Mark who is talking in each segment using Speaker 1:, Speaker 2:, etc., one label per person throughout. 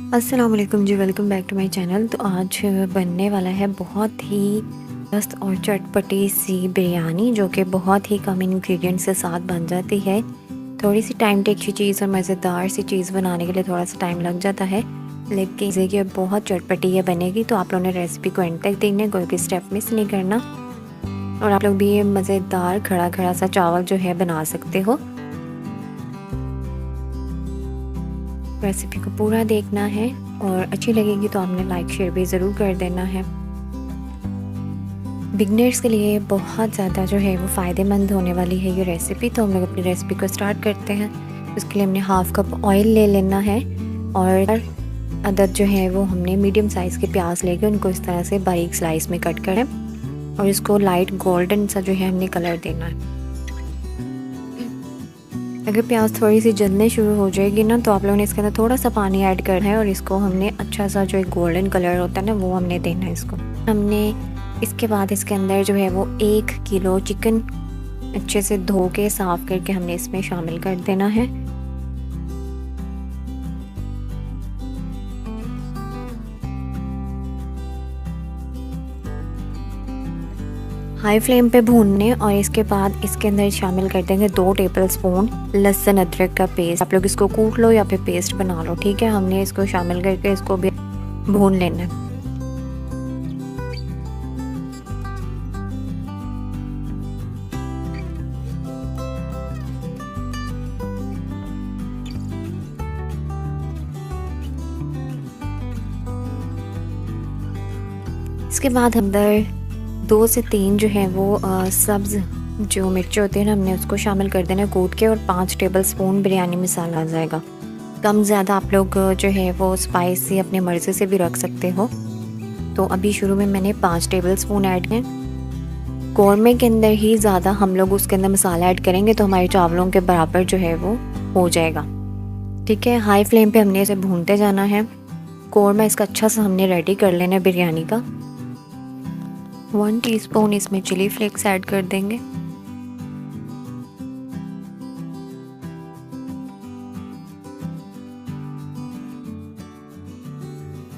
Speaker 1: अस्सलाम वालेकुम जी, welcome back to my channel. तो आज बनने वाला है बहुत ही मस्त और चटपटी सी बिरयानी, जो कि बहुत ही कम इंग्रेडिएंट्स के साथ बन जाती है। थोड़ी सी टाइम टेक चीज़ और मज़ेदार सी चीज़ बनाने के लिए थोड़ा सा टाइम लग जाता है, लेकिन ये बहुत चटपटी ये बनेगी। तो आप लोगों ने रेसिपी को एंड तक देखना है, कोई भी स्टेप मिस नहीं करना। और आप लोग भी ये मज़ेदार खड़ा खड़ा सा चावल जो है बना सकते हो। रेसिपी को पूरा देखना है और अच्छी लगेगी तो आपने लाइक शेयर भी ज़रूर कर देना है। बिगनर्स के लिए बहुत ज़्यादा जो है वो फ़ायदेमंद होने वाली है ये रेसिपी। तो हम लोग अपनी रेसिपी को स्टार्ट करते हैं। उसके लिए हमने हाफ़ कप ऑयल ले लेना है और अदद जो है वो हमने मीडियम साइज़ के प्याज लेके उनको इस तरह से बारीक स्लाइस में कट करें और इसको लाइट गोल्डन सा जो है हमने कलर देना है। अगर प्याज थोड़ी सी जलने शुरू हो जाएगी ना, तो आप लोगों ने इसके अंदर थोड़ा सा पानी ऐड करना है और इसको हमने अच्छा सा जो एक गोल्डन कलर होता है ना, वो हमने देना है इसको। हमने इसके बाद इसके अंदर जो है वो 1 किलो चिकन अच्छे से धो के साफ़ करके हमने इसमें शामिल कर देना है। हाई फ्लेम पे भूनने और इसके बाद इसके अंदर शामिल कर देंगे 2 टेबलस्पून लहसुन अदरक का पेस्ट। आप लोग इसको कूट लो या फिर पेस्ट बना लो, ठीक है। हमने इसको शामिल करके इसको भी भून लेना है। इसके बाद अंदर 2 से 3 जो है वो सब्ज़ जो मिर्च होते हैं ना, हमने उसको शामिल कर देना कूट के। और 5 टेबलस्पून बिरयानी मसाला आ जाएगा। कम ज़्यादा आप लोग जो है वो स्पाइसी अपने मर्ज़ी से भी रख सकते हो। तो अभी शुरू में मैंने 5 टेबलस्पून ऐड किए। कौरमे के अंदर ही ज़्यादा हम लोग उसके अंदर मसाला ऐड करेंगे तो हमारे चावलों के बराबर जो है वो हो जाएगा, ठीक है। हाई फ्लेम पे हमने इसे भूनते जाना है। कौरमा इसका अच्छा सा हमने रेडी कर लेना है बिरयानी का। 1 टीस्पून इसमें चिली फ्लेक्स ऐड कर देंगे।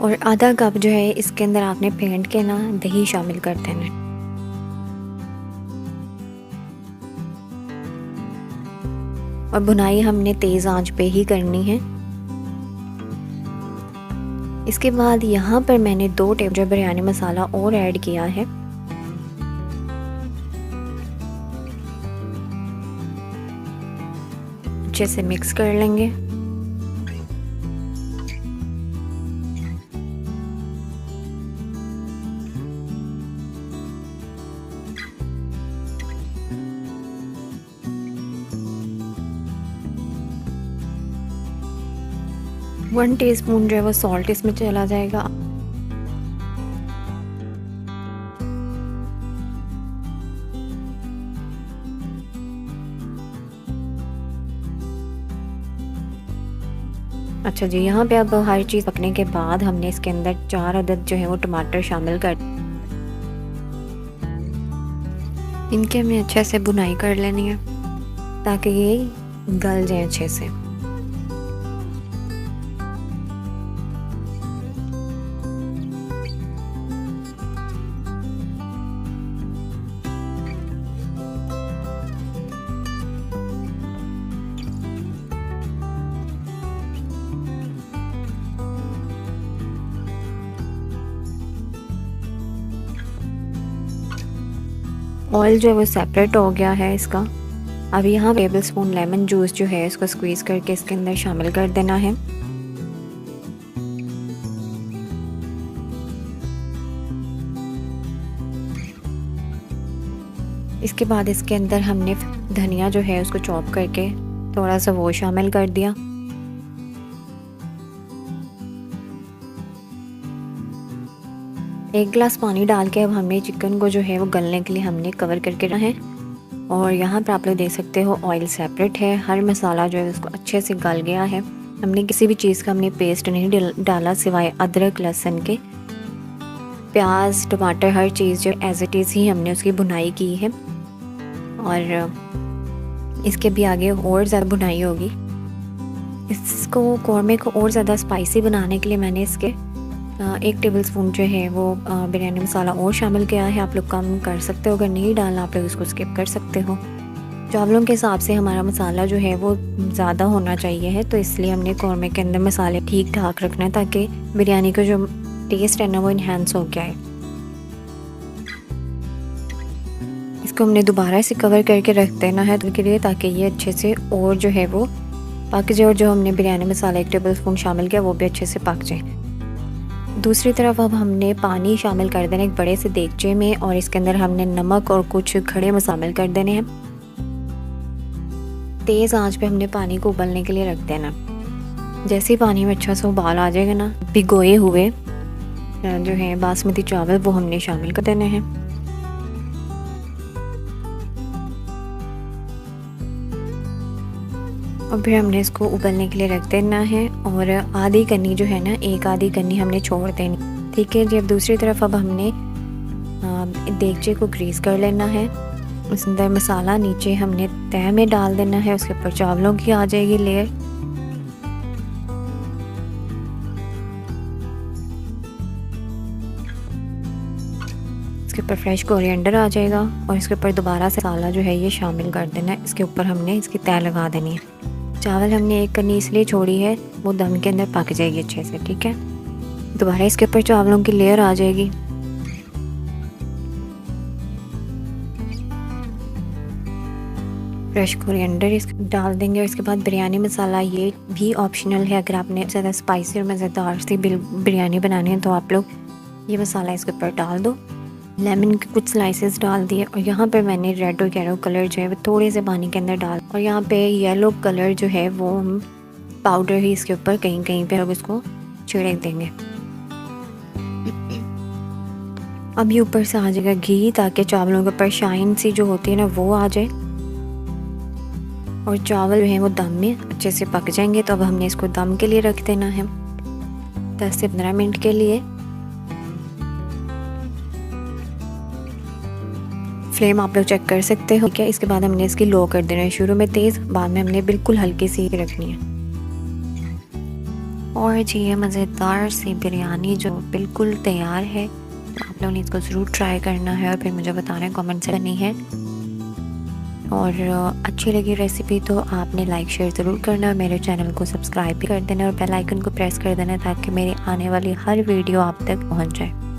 Speaker 1: और आधा कप जो है इसके अंदर आपने फेंट के ना दही शामिल कर देना है। और भुनाई हमने तेज़ आंच पे ही करनी है। इसके बाद यहाँ पर मैंने 2 टेबल बिरयानी मसाला और ऐड किया है। अच्छे से मिक्स कर लेंगे। वन टीस्पून जो है वो सॉल्ट इसमें चला जाएगा। अच्छा जी, यहाँ पे अब हर चीज़ पकने के बाद हमने इसके अंदर 4 अदद जो है वो टमाटर शामिल कर, इनके हमें अच्छे से भुनाई कर लेनी है ताकि ये गल जाए अच्छे से। ऑयल जो है वो सेपरेट हो गया है इसका। अब यहाँ टेबल स्पून लेमन जूस जो है इसको स्क्वीज़ करके इसके अंदर शामिल कर देना है। इसके बाद इसके अंदर हमने धनिया जो है उसको चॉप करके थोड़ा सा वो शामिल कर दिया। एक गिलास पानी डाल के अब हमने चिकन को जो है वो गलने के लिए हमने कवर करके रखना है। और यहाँ पर आप लोग देख सकते हो ऑयल सेपरेट है, हर मसाला जो है उसको अच्छे से गल गया है। हमने किसी भी चीज़ का हमने पेस्ट नहीं डाला सिवाय अदरक लहसुन के। प्याज टमाटर हर चीज़ जो एज इट इज़ ही हमने उसकी भुनाई की है और इसके भी आगे और ज़्यादा भुनाई होगी। इसको कौरमे को और ज़्यादा स्पाइसी बनाने के लिए मैंने इसके 1 टेबलस्पून जो है वो बिरयानी मसाला और शामिल किया है। आप लोग कम कर सकते हो, अगर नहीं डालना आप लोग इसको स्किप कर सकते हो। चावलों के हिसाब से हमारा मसाला जो है वो ज़्यादा होना चाहिए है, तो इसलिए हमने कौरमे के अंदर मसाले ठीक ठाक रखना है ताकि बिरयानी का जो टेस्ट है ना वो इन्हेंस हो गया है। इसको हमने दोबारा से कवर करके रख देना है के लिए, ताकि ये अच्छे से और जो है वो पक जाए और जो हमने बिरयानी मसाला 1 टेबलस्पून शामिल किया वो भी अच्छे से पक जाए। दूसरी तरफ अब हमने पानी शामिल कर देना एक बड़े से देगचे में, और इसके अंदर हमने नमक और कुछ खड़े मसाले शामिल कर देने हैं। तेज़ आंच पे हमने पानी को उबलने के लिए रख देना। जैसे ही पानी में अच्छा सा उबाल आ जाएगा ना, भिगोए हुए जो है बासमती चावल वो हमने शामिल कर देने हैं। और फिर हमने इसको उबलने के लिए रख देना है, और आधी कन्नी जो है ना, एक आधी कन्नी हमने छोड़ देनी। ठीक है जी। अब दूसरी तरफ अब हमने देगचे को ग्रीस कर लेना है। उस अंदर मसाला नीचे हमने तह में डाल देना है, उसके ऊपर चावलों की आ जाएगी लेयर। इसके ऊपर फ्रेश कोरिएंडर आ जाएगा, और इसके ऊपर दोबारा से मसाला जो है ये शामिल कर देना है। इसके ऊपर हमने इसकी तह लगा देनी है। चावल हमने एक कन्नी इसलिए छोड़ी है वो दम के अंदर पक जाएगी अच्छे से। ठीक है। दोबारा इसके ऊपर चावलों की लेयर आ जाएगी। फ्रेश कोरिएंडर इस डाल देंगे, और इसके बाद बिरयानी मसाला, ये भी ऑप्शनल है। अगर आपने ज़्यादा स्पाइसी और मज़ेदार सी बिरयानी बनानी है तो आप लोग ये मसाला इसके ऊपर डाल दो। लेमन के कुछ स्लाइसेस डाल दिए, और यहाँ पे मैंने रेड और येलो कलर जो है वो थोड़े से पानी के अंदर डाल, और यहाँ पे येलो कलर जो है वो हम पाउडर ही इसके ऊपर कहीं कहीं पे अब इसको छिड़क देंगे। अब ये ऊपर से आ जाएगा घी, ताकि चावलों के ऊपर शाइन सी जो होती है ना वो आ जाए, और चावल जो है वो दम में अच्छे से पक जाएंगे। तो अब हमने इसको दम के लिए रख देना है 10 से 15 मिनट के लिए। फ्लेम आप लोग चेक कर सकते हो। ठीक है। इसके बाद हमने इसकी लो कर देना है, शुरू में तेज़, बाद में हमने बिल्कुल हल्की सी रखनी है। और जी ये मज़ेदार सी बिरयानी जो बिल्कुल तैयार है। आप लोगों ने इसको ज़रूर ट्राई करना है, और फिर मुझे बताना है कमेंट से करनी है। और अच्छी लगी रेसिपी तो आपने लाइक शेयर ज़रूर करना, मेरे चैनल को सब्सक्राइब भी कर देना, और बेल आइकन को प्रेस कर देना ताकि मेरी आने वाली हर वीडियो आप तक पहुंच जाए।